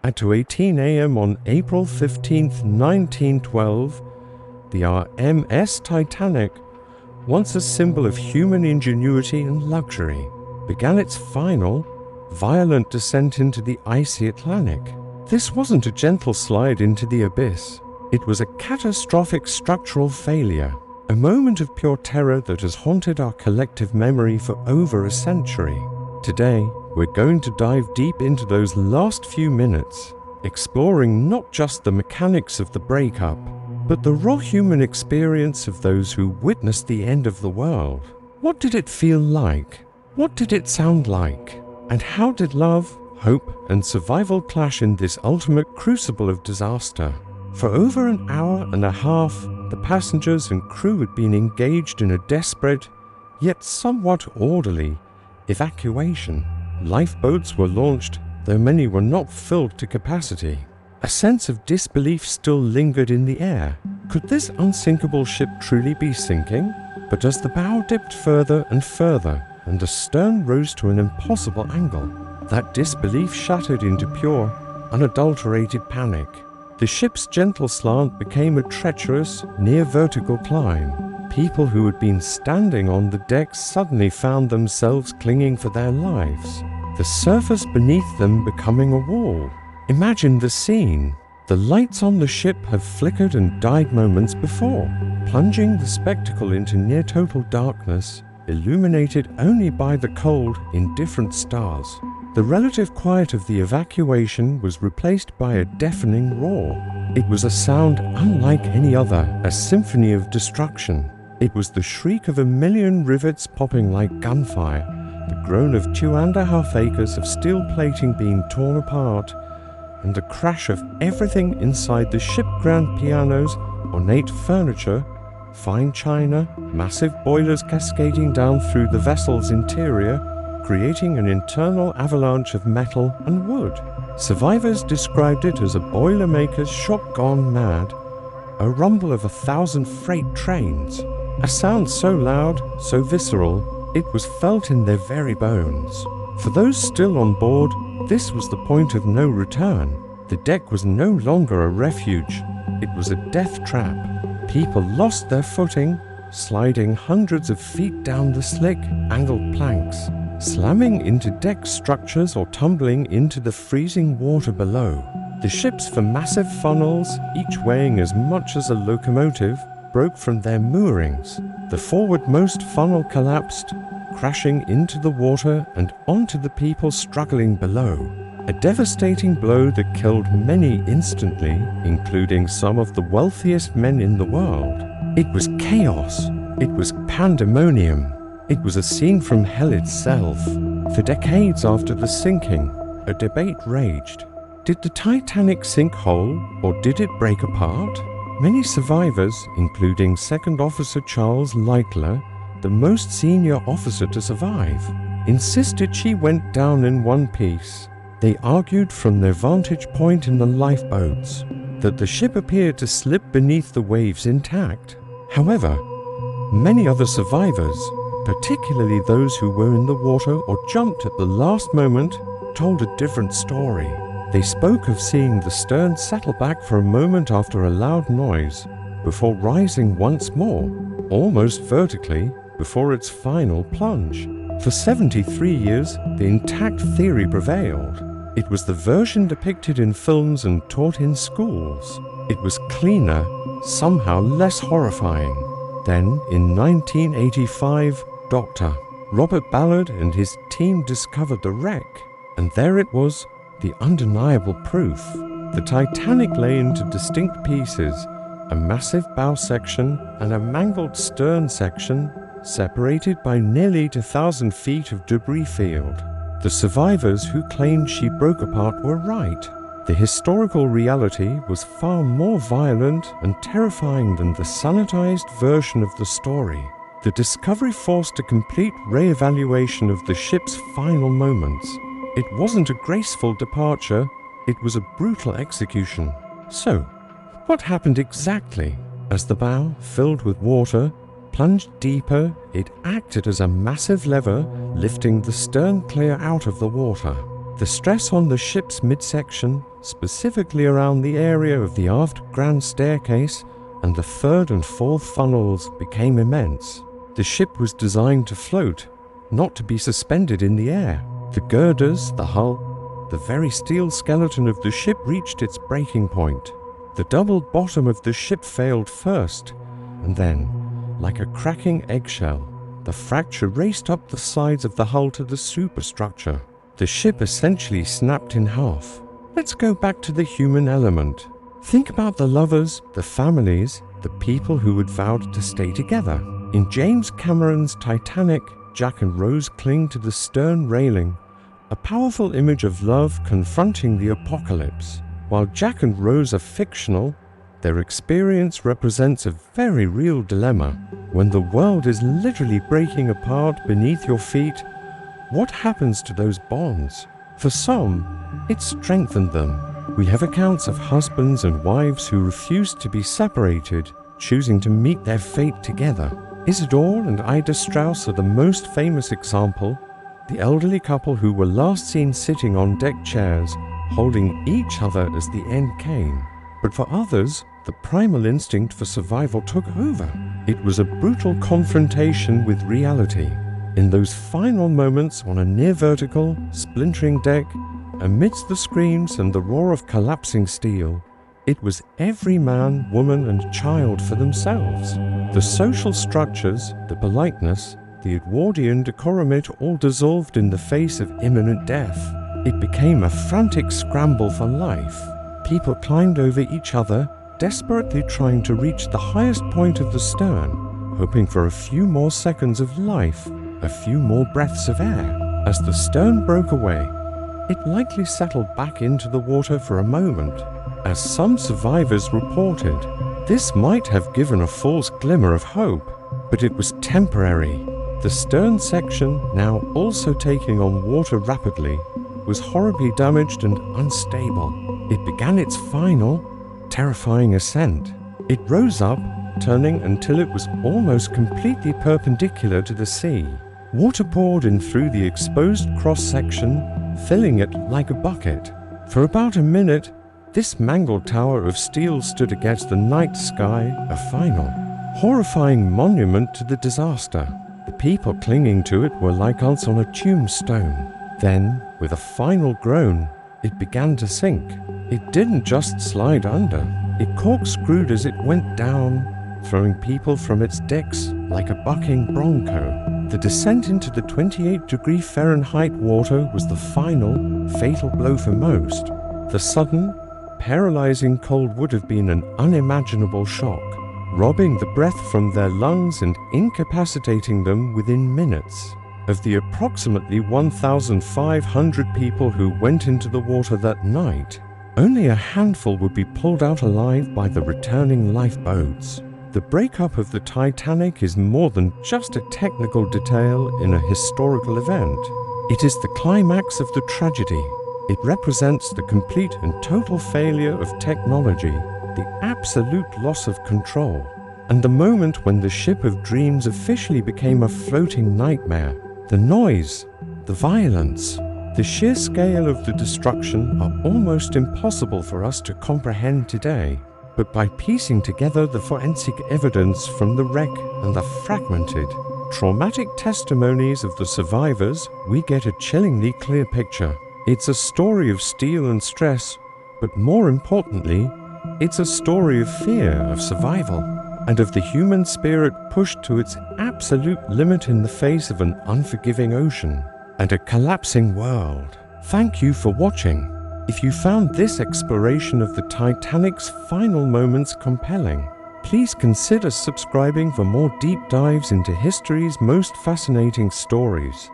At 2:18 a.m. on April 15, 1912, the RMS Titanic, once a symbol of human ingenuity and luxury, began its final, violent descent into the icy Atlantic. This wasn't a gentle slide into the abyss. It was a catastrophic structural failure, a moment of pure terror that has haunted our collective memory for over a century. Today, we're going to dive deep into those last few minutes, exploring not just the mechanics of the breakup, but the raw human experience of those who witnessed the end of the world. What did it feel like? What did it sound like? And how did love, hope, and survival clash in this ultimate crucible of disaster? For over an hour and a half, the passengers and crew had been engaged in a desperate, yet somewhat orderly, evacuation. Lifeboats were launched, though many were not filled to capacity. A sense of disbelief still lingered in the air. Could this unsinkable ship truly be sinking? But as the bow dipped further and further, and the stern rose to an impossible angle, that disbelief shattered into pure, unadulterated panic. The ship's gentle slant became a treacherous, near-vertical climb. People who had been standing on the decks suddenly found themselves clinging for their lives, the surface beneath them becoming a wall. Imagine the scene. The lights on the ship have flickered and died moments before, plunging the spectacle into near-total darkness, illuminated only by the cold, indifferent stars. The relative quiet of the evacuation was replaced by a deafening roar. It was a sound unlike any other, a symphony of destruction. It was the shriek of a million rivets popping like gunfire, the groan of 2.5 acres of steel plating being torn apart, and the crash of everything inside the ship: grand pianos, ornate furniture, fine china, massive boilers cascading down through the vessel's interior, creating an internal avalanche of metal and wood. Survivors described it as a boilermaker's shop gone mad, a rumble of 1,000 freight trains, a sound so loud, so visceral, it was felt in their very bones. For those still on board, this was the point of no return. The deck was no longer a refuge, it was a death trap. People lost their footing, sliding hundreds of feet down the slick, angled planks, slamming into deck structures or tumbling into the freezing water below. The ships for massive funnels, each weighing as much as a locomotive, broke from their moorings. The forwardmost funnel collapsed, crashing into the water and onto the people struggling below. A devastating blow that killed many instantly, including some of the wealthiest men in the world. It was chaos. It was pandemonium. It was a scene from hell itself. For decades after the sinking, a debate raged. Did the Titanic sink whole, or did it break apart? Many survivors, including Second Officer Charles Lightler, the most senior officer to survive, insisted she went down in one piece. They argued from their vantage point in the lifeboats that the ship appeared to slip beneath the waves intact. However, many other survivors, particularly those who were in the water or jumped at the last moment, told a different story. They spoke of seeing the stern settle back for a moment after a loud noise, before rising once more, almost vertically, before its final plunge. For 73 years, the intact theory prevailed. It was the version depicted in films and taught in schools. It was cleaner, somehow less horrifying. Then, in 1985, Dr. Robert Ballard and his team discovered the wreck, and there it was, the undeniable proof. The Titanic lay into distinct pieces, a massive bow section and a mangled stern section, separated by nearly 1,000 feet of debris field. The survivors who claimed she broke apart were right. The historical reality was far more violent and terrifying than the sanitized version of the story. The discovery forced a complete re-evaluation of the ship's final moments. It wasn't a graceful departure, it was a brutal execution. So, what happened exactly? As the bow, filled with water, plunged deeper, it acted as a massive lever, lifting the stern clear out of the water. The stress on the ship's midsection, specifically around the area of the aft grand staircase and the third and fourth funnels, became immense. The ship was designed to float, not to be suspended in the air. The girders, the hull, the very steel skeleton of the ship reached its breaking point. The double bottom of the ship failed first, and then, like a cracking eggshell, the fracture raced up the sides of the hull to the superstructure. The ship essentially snapped in half. Let's go back to the human element. Think about the lovers, the families, the people who had vowed to stay together. In James Cameron's Titanic, Jack and Rose cling to the stern railing, a powerful image of love confronting the apocalypse. While Jack and Rose are fictional, their experience represents a very real dilemma. When the world is literally breaking apart beneath your feet, what happens to those bonds? For some, it strengthened them. We have accounts of husbands and wives who refused to be separated, choosing to meet their fate together. Isidore and Ida Strauss are the most famous example, the elderly couple who were last seen sitting on deck chairs, holding each other as the end came. But for others, the primal instinct for survival took over. It was a brutal confrontation with reality. In those final moments on a near-vertical, splintering deck, amidst the screams and the roar of collapsing steel, it was every man, woman, and child for themselves. The social structures, the politeness, the Edwardian decorum, it all dissolved in the face of imminent death. It became a frantic scramble for life. People climbed over each other, desperately trying to reach the highest point of the stern, hoping for a few more seconds of life, a few more breaths of air. As the stern broke away, it likely settled back into the water for a moment. As some survivors reported, this might have given a false glimmer of hope, but it was temporary. The stern section, now also taking on water rapidly, was horribly damaged and unstable. It began its final, terrifying ascent. It rose up, turning until it was almost completely perpendicular to the sea. Water poured in through the exposed cross-section, filling it like a bucket. For about a minute, this mangled tower of steel stood against the night sky, a final, horrifying monument to the disaster. The people clinging to it were like us on a tombstone. Then, with a final groan, it began to sink. It didn't just slide under, it corkscrewed as it went down, throwing people from its decks like a bucking bronco. The descent into the 28-degree Fahrenheit water was the final, fatal blow for most. The sudden, paralyzing cold would have been an unimaginable shock, robbing the breath from their lungs and incapacitating them within minutes. Of the approximately 1,500 people who went into the water that night, only a handful would be pulled out alive by the returning lifeboats. The breakup of the Titanic is more than just a technical detail in a historical event. It is the climax of the tragedy. It represents the complete and total failure of technology, the absolute loss of control, and the moment when the ship of dreams officially became a floating nightmare. The noise, the violence, the sheer scale of the destruction are almost impossible for us to comprehend today. But by piecing together the forensic evidence from the wreck and the fragmented, traumatic testimonies of the survivors, we get a chillingly clear picture. It's a story of steel and stress, but more importantly, it's a story of fear, of survival, and of the human spirit pushed to its absolute limit in the face of an unforgiving ocean and a collapsing world. Thank you for watching. If you found this exploration of the Titanic's final moments compelling, please consider subscribing for more deep dives into history's most fascinating stories.